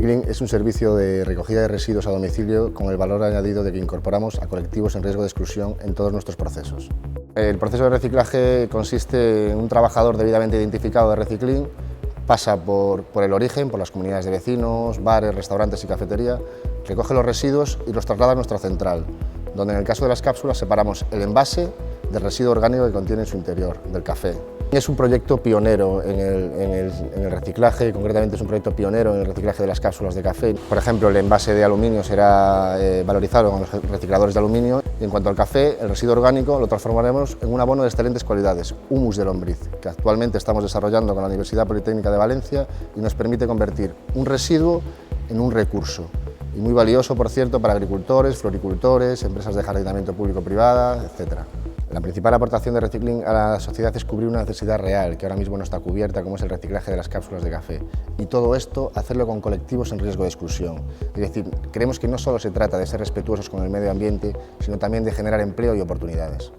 Recicling es un servicio de recogida de residuos a domicilio con el valor añadido de que incorporamos a colectivos en riesgo de exclusión en todos nuestros procesos. El proceso de reciclaje consiste en un trabajador debidamente identificado de Recicling, pasa por el origen, por las comunidades de vecinos, bares, restaurantes y cafetería, recoge los residuos y los traslada a nuestra central, donde en el caso de las cápsulas separamos el envase del residuo orgánico que contiene en su interior, del café. Es un proyecto pionero en el reciclaje, concretamente es un proyecto pionero en el reciclaje de las cápsulas de café. Por ejemplo, el envase de aluminio será valorizado con los recicladores de aluminio y en cuanto al café, el residuo orgánico lo transformaremos en un abono de excelentes cualidades, humus de lombriz, que actualmente estamos desarrollando con la Universidad Politécnica de Valencia y nos permite convertir un residuo en un recurso. Y muy valioso, por cierto, para agricultores, floricultores, empresas de jardinamiento público-privada, etc. La principal aportación de Recicling a la sociedad es cubrir una necesidad real que ahora mismo no está cubierta, como es el reciclaje de las cápsulas de café. Y todo esto, hacerlo con colectivos en riesgo de exclusión. Es decir, creemos que no solo se trata de ser respetuosos con el medio ambiente, sino también de generar empleo y oportunidades.